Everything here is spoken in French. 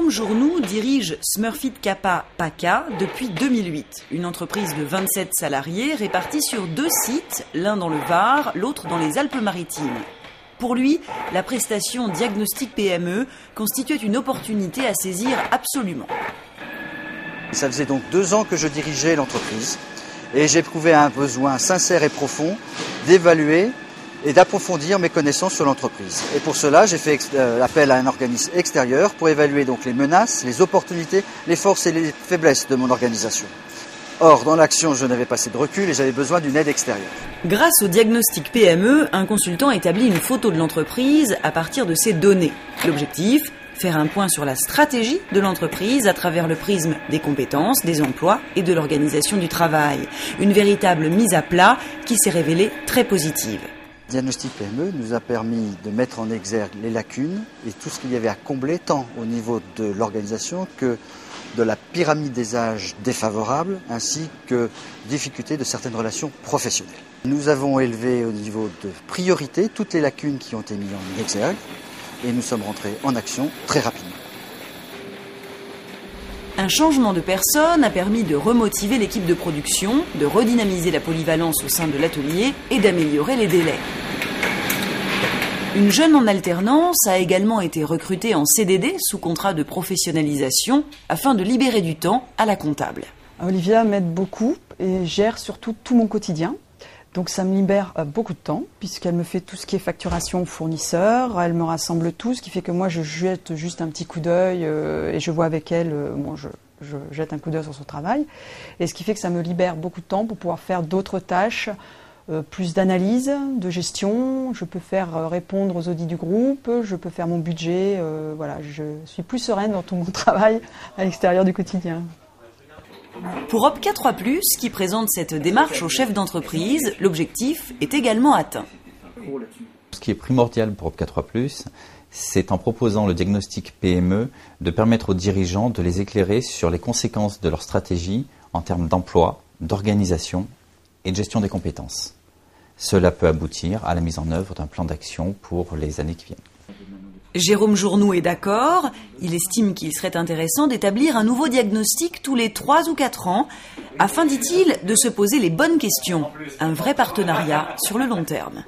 Jérôme Journoux dirige Smurfit Kappa PACA depuis 2008, une entreprise de 27 salariés répartis sur 2 sites, l'un dans le Var, l'autre dans les Alpes-Maritimes. Pour lui, la prestation Diagnostic PME constituait une opportunité à saisir absolument. Ça faisait donc 2 ans que je dirigeais l'entreprise et j'éprouvais un besoin sincère et profond d'évaluer et d'approfondir mes connaissances sur l'entreprise. Et pour cela, j'ai fait appel à un organisme extérieur pour évaluer donc les menaces, les opportunités, les forces et les faiblesses de mon organisation. Or, dans l'action, je n'avais pas assez de recul et j'avais besoin d'une aide extérieure. Grâce au diagnostic PME, un consultant établit une photo de l'entreprise à partir de ces données. L'objectif, faire un point sur la stratégie de l'entreprise à travers le prisme des compétences, des emplois et de l'organisation du travail. Une véritable mise à plat qui s'est révélée très positive. Diagnostic PME nous a permis de mettre en exergue les lacunes et tout ce qu'il y avait à combler, tant au niveau de l'organisation que de la pyramide des âges défavorable, ainsi que difficultés de certaines relations professionnelles. Nous avons élevé au niveau de priorité toutes les lacunes qui ont été mises en exergue et nous sommes rentrés en action très rapidement. Un changement de personne a permis de remotiver l'équipe de production, de redynamiser la polyvalence au sein de l'atelier et d'améliorer les délais. Une jeune en alternance a également été recrutée en CDD sous contrat de professionnalisation afin de libérer du temps à la comptable. Olivia m'aide beaucoup et gère surtout tout mon quotidien. Donc ça me libère beaucoup de temps puisqu'elle me fait tout ce qui est facturation fournisseur, elle me rassemble tout, ce qui fait que moi je jette juste un petit coup d'œil et je vois avec elle, je jette un coup d'œil sur son travail. Et ce qui fait que ça me libère beaucoup de temps pour pouvoir faire d'autres tâches, plus d'analyse, de gestion, je peux faire répondre aux audits du groupe, je peux faire mon budget, voilà, je suis plus sereine dans tout mon travail à l'extérieur du quotidien. Pour Opca 3+, qui présente cette démarche au chef d'entreprise, l'objectif est également atteint. Ce qui est primordial pour Opca 3+, c'est en proposant le diagnostic PME de permettre aux dirigeants de les éclairer sur les conséquences de leur stratégie en termes d'emploi, d'organisation et de gestion des compétences. Cela peut aboutir à la mise en œuvre d'un plan d'action pour les années qui viennent. Jérôme Journoux est d'accord. Il estime qu'il serait intéressant d'établir un nouveau diagnostic tous les 3 ou 4 ans, afin, dit-il, de se poser les bonnes questions. Un vrai partenariat sur le long terme.